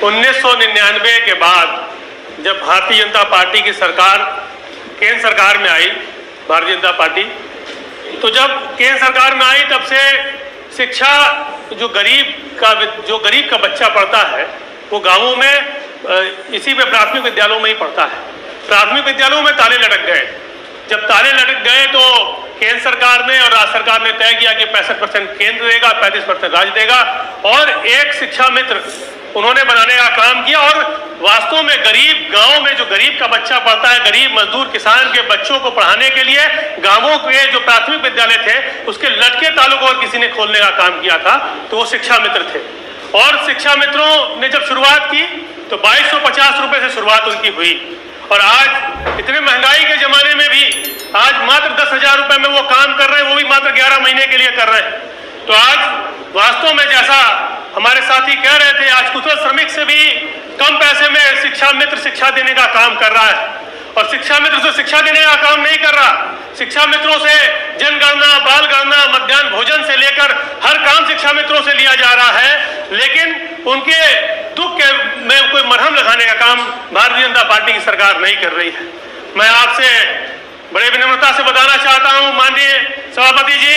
1999 के बाद जब भारतीय जनता पार्टी की सरकार केंद्र सरकार में आई, भारतीय जनता पार्टी, तो जब केंद्र सरकार में आई तब से शिक्षा जो गरीब का बच्चा पढ़ता है वो गांवों में इसी में प्राथमिक विद्यालयों में ही पढ़ता है। प्राथमिक विद्यालयों में ताले लटक गए। जब ताले लटक गए तो केंद्र सरकार ने और राज्य सरकार ने तय किया कि 65% केंद्र देगा, 35% राज्य देगा, और एक शिक्षा मित्र उन्होंने बनाने का काम किया। और वास्तव में गरीब गांव में जो गरीब का बच्चा पढ़ता है, गरीब मजदूर किसान के बच्चों को पढ़ाने के लिए गांवों के जो प्राथमिक विद्यालय थे उसके लटके तालों को और किसी ने खोलने का काम किया था, तो वो शिक्षा मित्र थे। और शिक्षा मित्रों ने जब शुरुआत की तो 2250 रुपए से शुरुआत उनकी हुई, और आज इतने महंगाई के जमाने में भी आज मात्र 10,000 रुपए में वो काम कर रहे हैं, वो भी मात्र 11 महीने के लिए कर रहे हैं। तो आज वास्तव में जैसा हमारे साथी कह रहे थे, आज कुशल श्रमिक से भी कम पैसे में शिक्षा मित्र शिक्षा देने का काम कर रहा है। और शिक्षा मित्र से शिक्षा देने का काम नहीं कर रहा, शिक्षा मित्रों से जनगणना, बाल गणना, मध्याह्न भोजन से लेकर हर काम शिक्षा मित्रों से लिया जा रहा है, लेकिन उनके दुख के में कोई मरहम लगाने का काम भारतीय जनता पार्टी की सरकार नहीं कर रही है। मैं आपसे बड़े विनम्रता से बताना चाहता हूं, माननीय सभापति जी,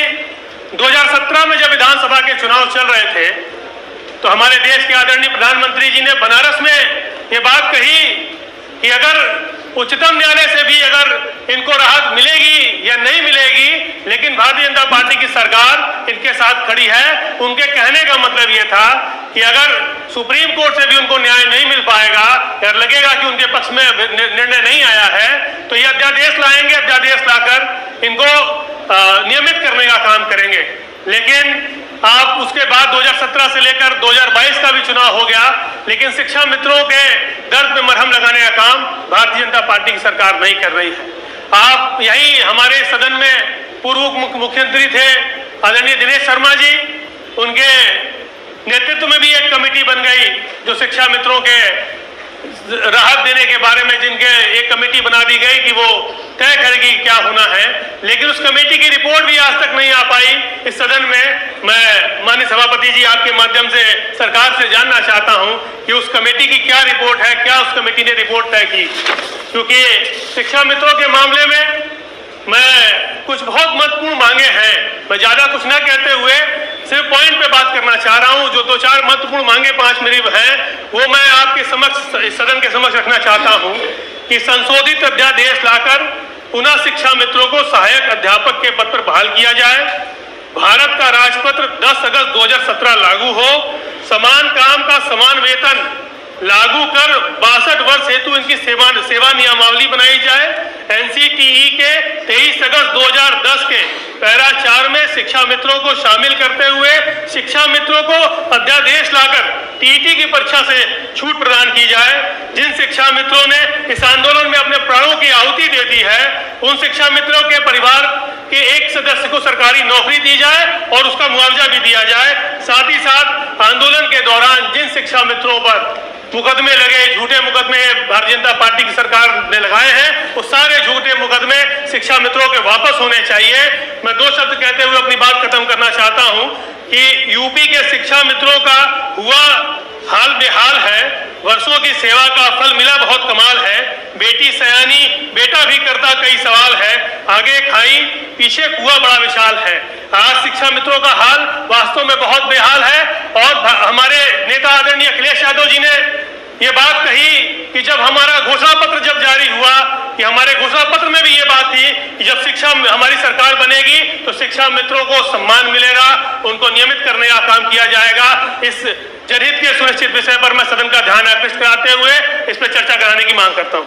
2017 में जब विधानसभा के चुनाव चल रहे थे तो हमारे देश के आदरणीय प्रधानमंत्री जी ने बनारस में ये बात कही कि अगर उच्चतम न्यायालय से भी अगर इनको राहत मिलेगी या नहीं मिलेगी, लेकिन भारतीय जनता पार्टी की सरकार इनके साथ खड़ी है। उनके कहने का मतलब ये था कि अगर सुप्रीम कोर्ट से भी उनको न्याय नहीं मिल पाएगा या लगेगा कि उनके पक्ष में निर्णय नहीं आया है, तो ये अध्यादेश लाएंगे, अध्यादेश लाकर इनको नियमित करने का काम करेंगे। लेकिन आप उसके बाद 2017 से लेकर 2022 का भी चुनाव हो गया, लेकिन शिक्षा मित्रों के दर्द में मरहम लगाने का काम भारतीय जनता पार्टी की सरकार नहीं कर रही है। आप यही हमारे सदन में पूर्व मुख्यमंत्री थे आदरणीय दिनेश शर्मा जी, उनके नेतृत्व में भी एक कमेटी बन गई जो शिक्षा मित्रों के राहत देने के बारे में, जिनके एक कमेटी बना दी गई कि वो तय करेगी क्या होना है, लेकिन उस कमेटी की रिपोर्ट भी आज तक नहीं आ पाई इस सदन में। मैं माननीय सभापति जी आपके माध्यम से सरकार से जानना चाहता हूं कि उस कमेटी की क्या रिपोर्ट है, क्या उस कमेटी ने रिपोर्ट तय की, क्योंकि शिक्षा मित्रों के मामले में मैं कुछ बहुत महत्वपूर्ण मांगे हैं। मैं ज्यादा कुछ न कहते हुए सिर्फ पॉइंट पे बात करना चाह रहा हूं। जो 2-4 महत्वपूर्ण मांगे 5 मेरी हैं, वो मैं आपके समक्ष, सदन के समक्ष रखना चाहता हूं कि संशोधित अध्यादेश लाकर पुनः शिक्षा मित्रों को सहायक अध्यापक के पद पर बहाल किया जाए। भारत का राजपत्र 10 अगस्त 2017 लागू हो। समान काम का समान वेतन लागू कर 62 वर्ष हेतु इनकी सेवा नियमावली बनाई जाए। एनसीटीई के 23 अगस्त 2010 के पैरा 4 में शिक्षा मित्रों को शामिल करते हुए शिक्षा मित्रों को अध्यादेश लाकर टीईटी की परीक्षा से छूट प्रदान की जाए। जिन शिक्षा मित्रों ने इस आंदोलन में अपने प्राणों की आहुति दे दी है, उन शिक्षा मित्रों के परिवार के एक सदस्य को सरकारी नौकरी दी जाए और उसका मुआवजा भी दिया जाए। साथ ही साथ आंदोलन के दौरान जिन शिक्षा मित्रों पर मुकदमे लगे, झूठे मुकदमे भारतीय जनता पार्टी की सरकार ने लगाए हैं, वो सारे झूठे मुकदमे शिक्षा मित्रों के वापस होने चाहिए। मैं 2 शब्द कहते हुए अपनी बात खत्म करना चाहता हूं कि यूपी के शिक्षा मित्रों का हुआ हाल बेहाल है। वर्षों की सेवा का फल मिला बहुत कमाल है। बेटी सयानी, बेटा भी करता कई सवाल है। आगे खाई पीछे कुआं बड़ा विशाल है। आज शिक्षा मित्रों का हाल वास्तव में बहुत बेहाल है। और हमारे नेता आदरणीय अखिलेश यादव जी ने ये बात कही कि जब हमारा घोषणा पत्र जब जारी हुआ, कि हमारे घोषणा पत्र में भी ये बात थी कि जब शिक्षा हमारी सरकार बनेगी तो शिक्षा मित्रों को सम्मान मिलेगा, उनको नियमित करने का काम किया जाएगा। इस जनहित के सुनिश्चित विषय पर मैं सदन का ध्यान आकृष्ट कराते हुए इस पर चर्चा कराने की मांग करता हूं।